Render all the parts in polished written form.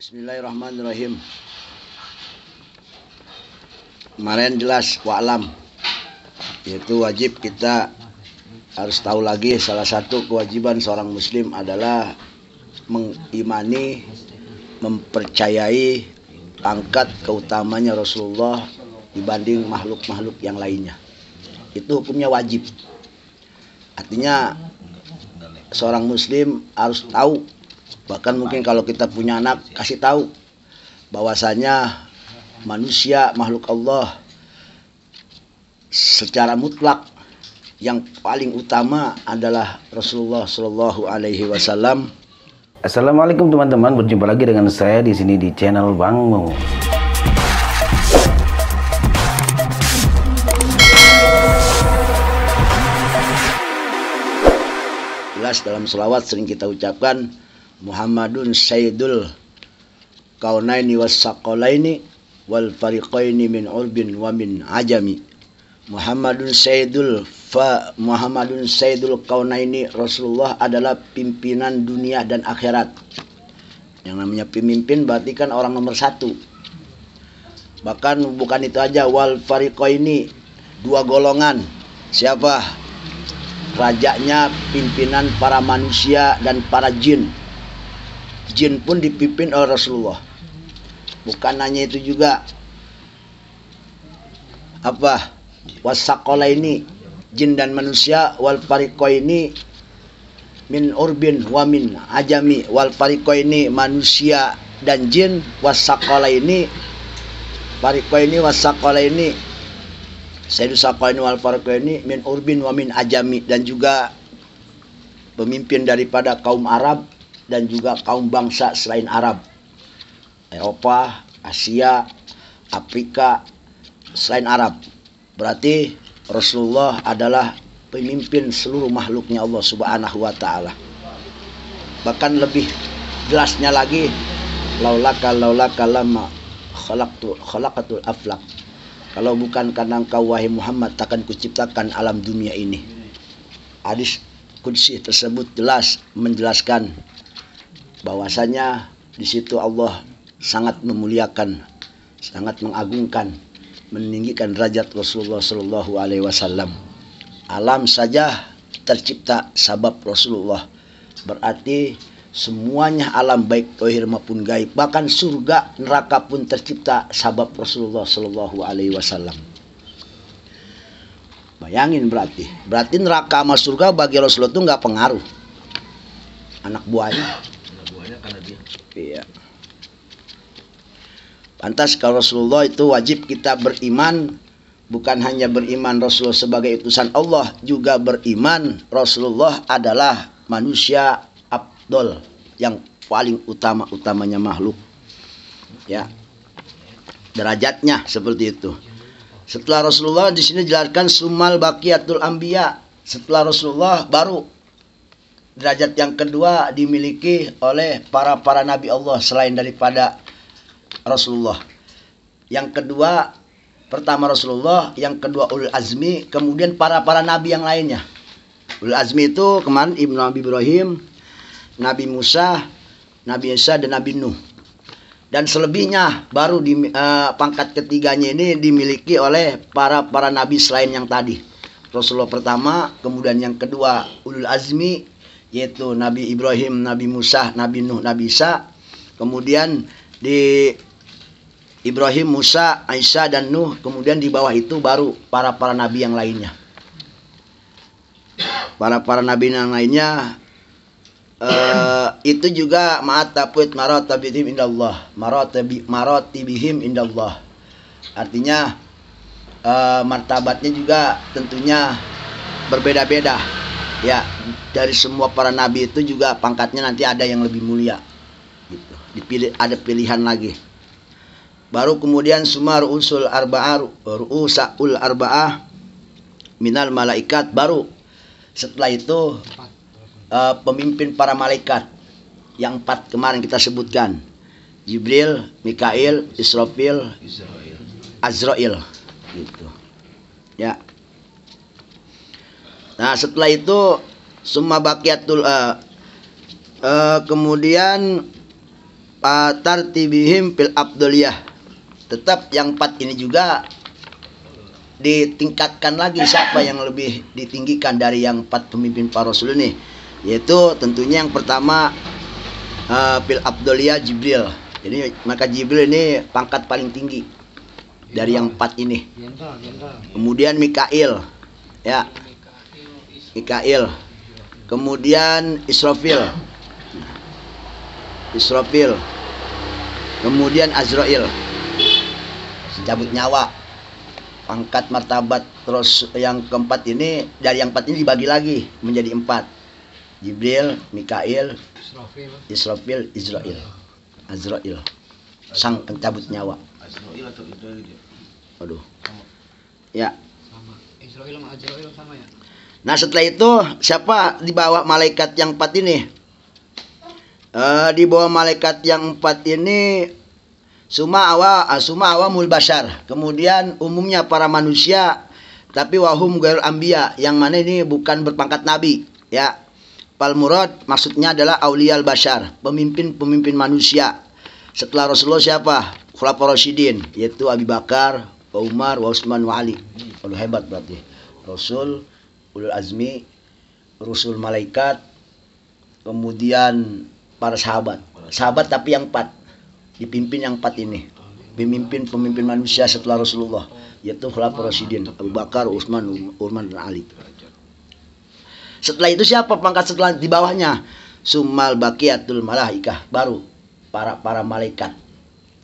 Bismillahirrahmanirrahim. Kemarin jelas wa'lam, yaitu wajib kita harus tahu lagi salah satu kewajiban seorang muslim adalah mengimani, mempercayai pangkat keutamanya Rasulullah dibanding makhluk-makhluk yang lainnya. Itu hukumnya wajib. Artinya seorang muslim harus tahu, bahkan mungkin kalau kita punya anak, kasih tahu bahwasanya manusia makhluk Allah secara mutlak yang paling utama adalah Rasulullah Shallallahu Alaihi Wasallam. Assalamualaikum teman-teman, berjumpa lagi dengan saya di sini di channel Bang Mo. Jelas dalam selawat sering kita ucapkan Muhammadun Sayyidul Kaunaini was Saqalaini wal Fariqaini min urbin wa min ajami. Muhammadun Sayyidul Kaunaini, Rasulullah adalah pimpinan dunia dan akhirat. Yang namanya pemimpin berarti kan orang nomor satu. Bahkan bukan itu aja, wal Fariqaini, dua golongan. Siapa? Rajanya, pimpinan para manusia dan para jin. Jin pun dipimpin oleh Rasulullah. Bukan hanya itu juga, apa? Wasaqalaini, jin dan manusia, wal fariqaini min urbin wa min ajami. Wal fariqaini, manusia dan jin, wasaqalaini, fariqaini wasaqalaini, Sayyidu Saqalaini wal fariqaini min urbin wa min ajami, dan juga pemimpin daripada kaum Arab dan juga kaum bangsa selain Arab, Eropa, Asia, Afrika selain Arab. Berarti Rasulullah adalah pemimpin seluruh makhluknya Allah Subhanahu wa taala. Bahkan lebih jelasnya lagi, laulaka lama khalaqatul aflaq. Kalau bukan karena engkau wahai Muhammad, takkan kuciptakan alam dunia ini. Hadis qudsi tersebut jelas menjelaskan bahwasanya di situ Allah sangat memuliakan, sangat mengagungkan, meninggikan derajat Rasulullah Shallallahu Alaihi Wasallam. Alam saja tercipta sabab Rasulullah. Berarti semuanya alam, baik zahir maupun gaib, bahkan surga neraka pun tercipta sabab Rasulullah Shallallahu Alaihi Wasallam. Bayangin, berarti neraka sama surga bagi Rasulullah itu nggak pengaruh. Anak buahnya karena dia. Iya. Pantas kalau Rasulullah itu wajib kita beriman, bukan hanya beriman Rasulullah sebagai utusan Allah, juga beriman Rasulullah adalah manusia Abdul, yang paling utamanya makhluk. Ya. Derajatnya seperti itu. Setelah Rasulullah di sini dijelaskan sumal baqiyatul anbiya. Setelah Rasulullah baru derajat yang kedua dimiliki oleh para nabi Allah selain daripada Rasulullah. Yang kedua, pertama Rasulullah, yang kedua ulul azmi, kemudian para nabi yang lainnya. Ulul azmi itu kemarin Nabi Ibrahim, Nabi Musa, Nabi Isa, dan Nabi Nuh. Dan selebihnya baru di pangkat ketiganya ini dimiliki oleh para nabi selain yang tadi. Rasulullah pertama, kemudian yang kedua ulul azmi, yaitu Nabi Ibrahim, Nabi Musa, Nabi Nuh, Nabi Isa. Kemudian di Ibrahim, Musa, Isa, dan Nuh. Kemudian di bawah itu baru para nabi yang lainnya. Para nabi yang lainnya itu juga ma'ataput maratibihim indallah. Maratibihim indallah. Artinya martabatnya juga tentunya berbeda-beda. Ya, dari semua para nabi itu juga pangkatnya nanti ada yang lebih mulia. Gitu. Dipilih, ada pilihan lagi. Baru kemudian sumar usul ru'usaul arba'ah minal malaikat. Baru setelah itu pemimpin para malaikat yang 4 kemarin kita sebutkan, Jibril, Mikail, Israfil, Azrail, gitu. Ya. Nah, setelah itu summa baqiyatul kemudian tartibihim fil afdaliyah. Tetap yang 4 ini juga ditingkatkan lagi, siapa yang lebih ditinggikan dari yang 4 pemimpin para rasul ini, yaitu tentunya yang pertama fil afdaliyah Jibril. Jadi maka Jibril ini pangkat paling tinggi dari yang 4 ini. Kemudian Mikail, ya, Mikail. Kemudian Israfil, kemudian Azrail, cabut nyawa, pangkat martabat. Terus yang keempat ini, dari yang 4 ini dibagi lagi menjadi 4: Jibril, Mikail, Israfil, Azrail, sang pencabut nyawa. Aduh, ya. Israel sama Azrail sama ya. Nah setelah itu siapa di bawah malaikat yang 4 ini? Di bawah malaikat yang 4 ini suma awamul bashar, kemudian umumnya para manusia, tapi wahum ghairul anbiya, yang mana ini bukan berpangkat nabi, ya. Fal murad maksudnya adalah auliyal bashar, pemimpin manusia. Setelah Rasulullah siapa? Khulafaur Rasyidin, yaitu Abu Bakar, Umar, Utsman, wa Ali. Kalau hebat berarti. Rasul, ulul azmi, rusul malaikat, kemudian para sahabat. Sahabat tapi yang 4. Dipimpin yang 4 ini. Pemimpin manusia setelah Rasulullah, yaitu Khulafaur Rasyidin, Abu Bakar, Utsman, Umar, dan Ali. Setelah itu siapa pangkat setelah di bawahnya? Summal baqiyatul malaikah, baru para malaikat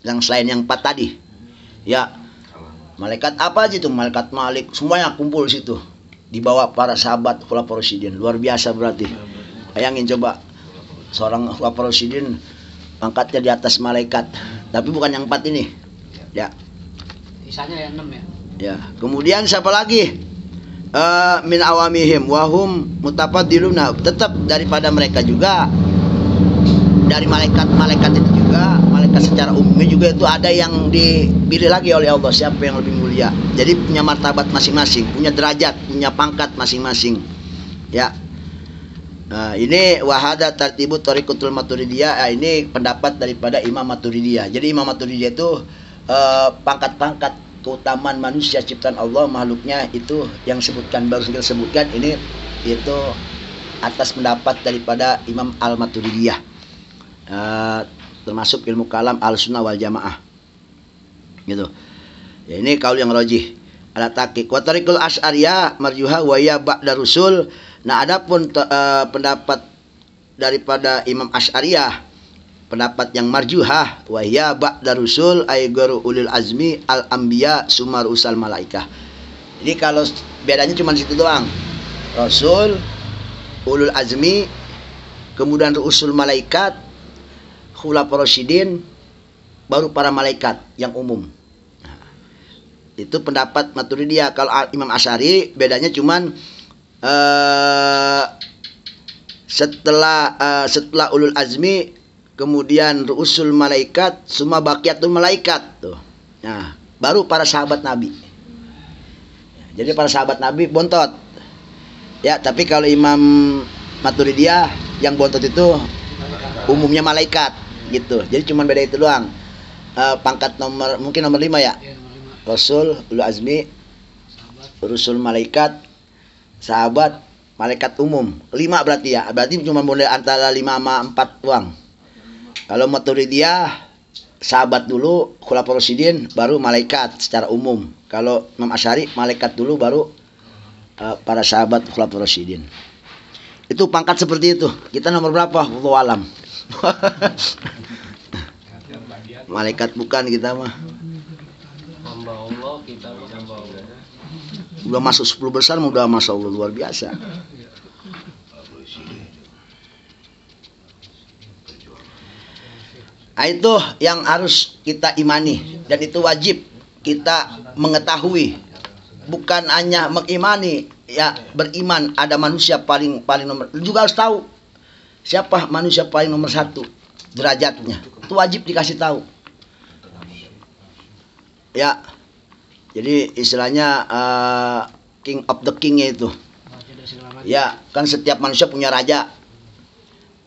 yang selain yang 4 tadi. Ya. Malaikat apa aja itu? Malaikat Malik, semuanya kumpul di situ. Di bawah para sahabat Khulafaur Rasyidin. Luar biasa berarti. Bayangin coba, seorang Khulafaur Rasyidin pangkatnya di atas malaikat, tapi bukan yang 4 ini. Ya. Sisanya yang 6 ya. Ya. Kemudian siapa lagi? Min awamihim wahum mutafadiluna, tetap daripada mereka juga, dari malaikat itu juga, malaikat secara umumnya juga itu ada yang dipilih lagi oleh Allah, siapa yang lebih mulia. Jadi punya martabat masing-masing, punya derajat, punya pangkat masing-masing. Ya. Nah, ini wahada tartibu thariqatul Maturidiyah. Ini pendapat daripada Imam Maturidiyah. Jadi Imam Maturidiyah itu pangkat-pangkat keutamaan manusia ciptaan Allah, makhluknya itu yang baru kita sebutkan ini, itu atas pendapat daripada Imam Al-Maturidiyah, termasuk ilmu kalam Al-Sunnah wal Jamaah, gitu. Ya, ini kaul yang rajih. Ala taqiq wa tariqul Asy'ariyah marjuha wa ya ba'da rusul. Nah, adapun pendapat daripada Imam Asy'ariyah, pendapat yang marjuhah, wa ya ba'da rusul ay gharu ulil azmi al anbiya sumar usal malaikah. Jadi kalau bedanya cuma di situ doang. Rasul, ulul azmi, kemudian usul malaikat, khulafaur rasyidin, baru para malaikat yang umum. Nah, itu pendapat Maturidiyah. Kalau Imam Asy'ari bedanya cuman setelah ulul azmi, kemudian rusul malaikat, semua baqiyatul malaikat tuh. Nah, baru para sahabat Nabi. Jadi para sahabat Nabi bontot. Ya, tapi kalau Imam Maturidiyah yang bontot itu umumnya malaikat gitu. Jadi cuma beda itu doang. Pangkat mungkin nomor 5 ya. Rasul, ulul azmi, rusul malaikat, sahabat, malaikat umum. 5 berarti ya. Berarti cuma boleh antara 5 sama 4 doang. Kalau Maturidiyah sahabat dulu, Khulafaur Rasyidin, baru malaikat secara umum. Kalau Imam Asy'ari malaikat dulu, baru para sahabat Khulafaur Rasyidin. Itu pangkat seperti itu. Kita nomor berapa? Wallahu alam. Malaikat bukan kita mah. Hamba Allah, kita hamba Allah. Udah masuk 10 besar, udah masya Allah luar biasa. Nah, itu yang harus kita imani, dan itu wajib kita mengetahui. Bukan hanya mengimani, ya, beriman ada manusia paling nomor, juga harus tahu siapa manusia paling nomor 1 derajatnya. Itu wajib dikasih tahu. Ya. Jadi istilahnya king of the king-nya itu. Ya, kan setiap manusia punya raja.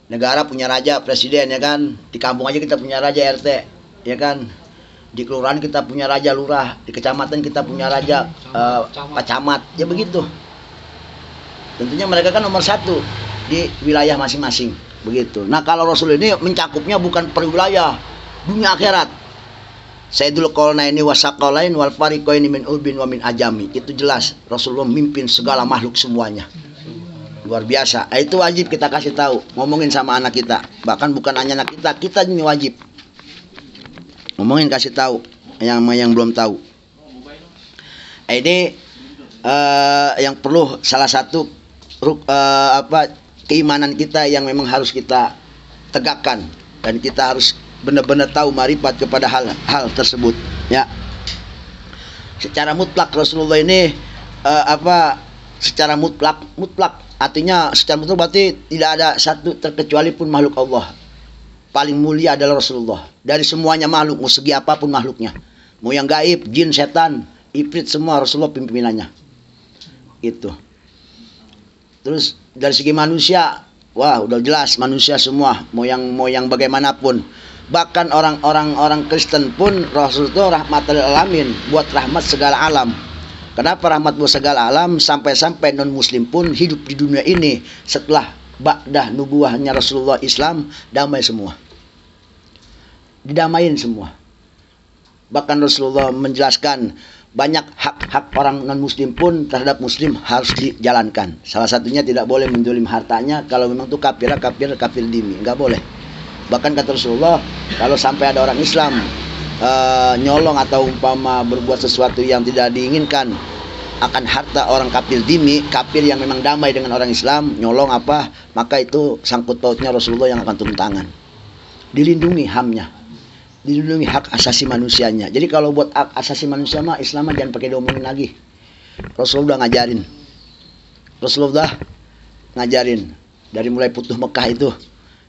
Negara punya raja, presiden ya kan. Di kampung aja kita punya raja RT, ya kan. Di kelurahan kita punya raja lurah, di kecamatan kita punya raja pak camat, ya begitu. Tentunya mereka kan nomor satu di wilayah masing-masing, begitu. Nah kalau Rasul ini mencakupnya bukan per wilayah, dunia akhirat. Sayyidul Qaulaini wasaqalain wal fariqaini min urbin wa min ajami. Itu jelas Rasulullah memimpin segala makhluk semuanya. Luar biasa. Itu wajib kita kasih tahu, ngomongin sama anak kita. Bahkan bukan hanya anak kita ini wajib. Ngomongin, kasih tahu yang belum tahu. Ini yang perlu salah satu keimanan kita yang memang harus kita tegakkan, dan kita harus benar-benar tahu marifat kepada hal tersebut, ya. Secara mutlak Rasulullah ini secara mutlak artinya secara mutlak berarti tidak ada satu terkecuali pun makhluk Allah. Paling mulia adalah Rasulullah dari semuanya makhluk, mau segi apapun makhluknya, mau yang gaib, jin, setan, ifrit, semua Rasulullah pimpinannya. Itu. Terus dari segi manusia, wah udah jelas manusia semua, mau yang bagaimanapun. Bahkan orang Kristen pun Rasul itu rahmatul alamin, buat rahmat segala alam. Kenapa rahmat buat segala alam? Sampai-sampai non muslim pun hidup di dunia ini setelah ba'dah nubuahnya Rasulullah Islam damai semua. Didamain semua. Bahkan Rasulullah menjelaskan banyak hak-hak orang non muslim pun terhadap muslim harus dijalankan. Salah satunya tidak boleh mendolim hartanya. Kalau memang itu kafir dimi, nggak boleh. Bahkan kata Rasulullah, kalau sampai ada orang Islam nyolong atau umpama berbuat sesuatu yang tidak diinginkan akan harta orang kafir dimi, kafir yang memang damai dengan orang Islam, nyolong apa, maka itu sangkut pautnya Rasulullah yang akan turun tangan. Dilindungi HAM-nya, dilindungi hak asasi manusianya. Jadi kalau buat hak asasi manusia mah Islam mah jangan pakai diomongin lagi. Rasulullah ngajarin. Dari mulai Futuh Mekah itu,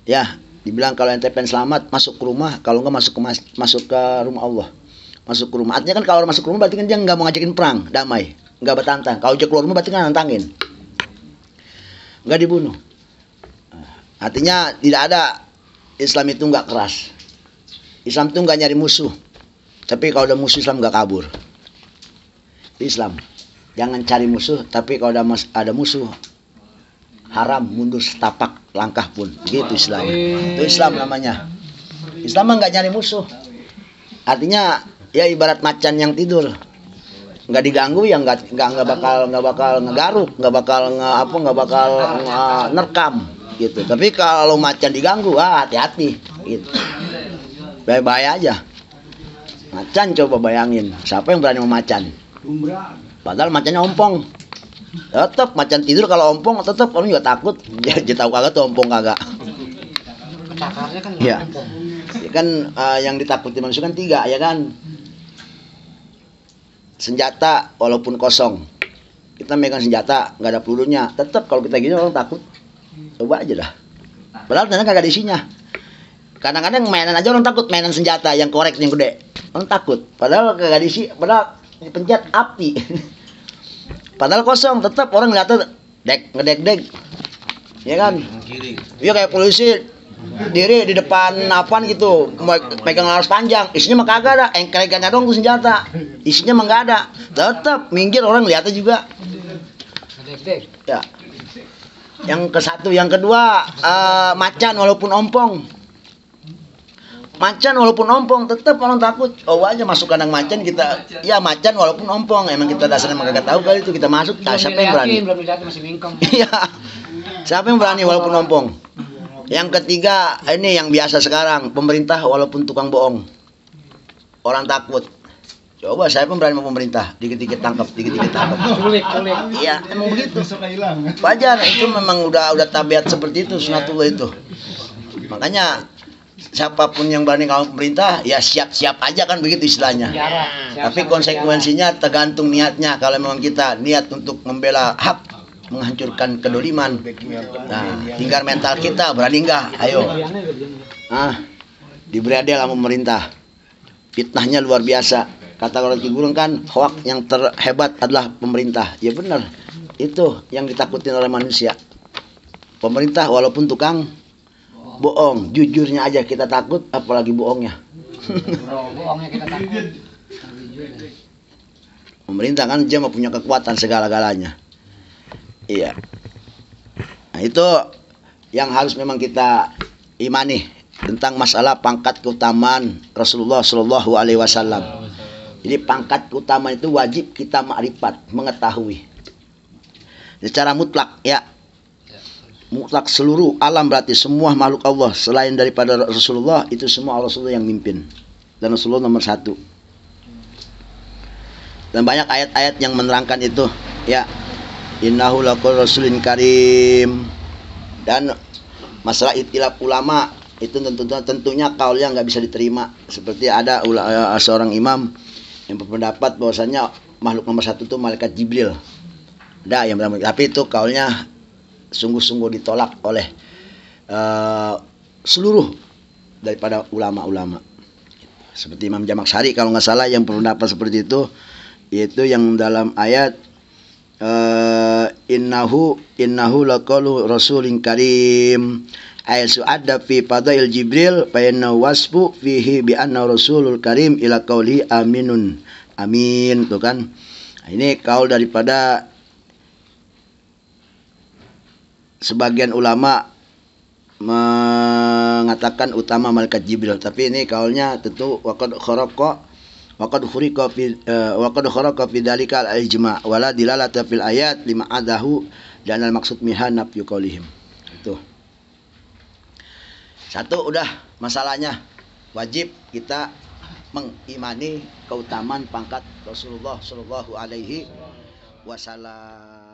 ya, dibilang kalau ente pengen selamat masuk ke rumah, kalau enggak masuk ke rumah Allah. Masuk ke rumah. Artinya kan kalau masuk ke rumah berarti kan dia enggak mau ngajakin perang, damai, enggak bertantang. Kalau dia keluar rumah berarti kan nantangin. Enggak dibunuh. Artinya tidak ada, Islam itu enggak keras. Islam itu enggak nyari musuh. Tapi kalau ada musuh Islam enggak kabur. Islam jangan cari musuh, tapi kalau ada musuh haram mundur setapak langkah pun. Begitu Islam. Itu Islam namanya. Islam enggak nyari musuh. Artinya ya ibarat macan yang tidur. Enggak diganggu ya enggak bakal ngegaruk, enggak bakal nerkam gitu. Tapi kalau macan diganggu, hati-hati gitu. Bahaya aja. Macan coba bayangin, siapa yang berani memacan? Padahal macannya ompong. Tetap macan tidur kalau ompong, tetap orang juga takut. Dia tahu kagak tuh ompong kagak. Cakarnya kan Ya. Ya kan yang ditakuti manusia kan 3 ya kan. Senjata walaupun kosong. Kita megang senjata nggak ada pelurunya, tetap kalau kita gini orang takut. Coba aja dah. Padahal ternyata kagak ada isinya. Kadang-kadang mainan aja orang takut, mainan senjata yang korek yang gede. Orang takut. Padahal kagak diisi, padahal dipencet api. Padahal kosong, tetap orang ngeliatnya ngedek-dek. Ya kan? Iya kayak polisi diri di depan apaan gitu, pegang laras panjang, isinya mah kagak ada, engkregannya dong tuh senjata. Isinya mah enggak ada. Tetap minggir orang lihatnya juga. Ya. Yang ke satu, yang kedua macan walaupun ompong. Macan walaupun ompong tetap orang takut. Oh aja masuk kandang macan kita. Ya macan walaupun ompong. Emang kita dasarnya kagak tahu kali itu kita masuk. Siapa yang berani? Belum dilihat masih bingkong. Iya. Siapa yang berani walaupun ompong? Yang ketiga, ini yang biasa sekarang, pemerintah walaupun tukang bohong. Orang takut. Coba siapa yang berani sama pemerintah? Dikit-dikit tangkap, dikit-dikit tangkap. Culik. Iya, emang begitu. Wajar, itu memang udah tabiat seperti itu, sunatullah itu. Makanya siapapun yang berani kalau pemerintah, ya siap-siap aja kan begitu istilahnya. Tapi konsekuensinya tergantung niatnya. Kalau memang kita niat untuk membela hak, menghancurkan kedoliman, nah tinggal mental kita berani enggak? Ayo, diberi adil sama pemerintah. Fitnahnya luar biasa. Kata Rocky Gerung kan, hoak yang terhebat adalah pemerintah. Ya benar, itu yang ditakutin oleh manusia. Pemerintah walaupun tukang bohong, jujurnya aja kita takut, apalagi bohongnya. Bohongnya kita takut. Pemerintah kan dia punya kekuatan segala-galanya. Iya. Nah, itu yang harus memang kita imani tentang masalah pangkat keutamaan Rasulullah Shallallahu Alaihi Wasallam. Jadi pangkat keutamaan itu wajib kita makrifat, mengetahui. Secara mutlak ya. Mutlak seluruh alam, berarti semua makhluk Allah selain daripada Rasulullah itu semua Rasulullah yang mimpin. Dan Rasulullah nomor 1. Dan banyak ayat-ayat yang menerangkan itu ya. Innahu laqul rasulin karim. Dan masalah ikhtilaf ulama itu tentunya kaulnya nggak bisa diterima. Seperti ada seorang imam yang berpendapat bahwasanya makhluk nomor 1 itu malaikat Jibril. Ada yang berpendapat, tapi itu kaulnya sungguh-sungguh ditolak oleh seluruh daripada ulama-ulama. Seperti Imam Jamakhsyari kalau nggak salah yang berpendapat seperti itu, yaitu yang dalam ayat innahu laqaulu rasulin karim ayat su'adda fi fadail Jibril fa inna wasfu fihi bi anna rasulul karim ila qauli aminun amin, tuh kan. Nah, ini kaul daripada sebagian ulama mengatakan utama malaikat Jibril, tapi ini kaulnya tentu waqad khuriqa fi dzalika al-ijma' wala dilalata fil ayat lima adahu dan al-maksud mihan nafyu qaulihim. Itu. Satu udah masalahnya wajib kita mengimani keutamaan pangkat Rasulullah Shallallahu Alaihi Wasallam.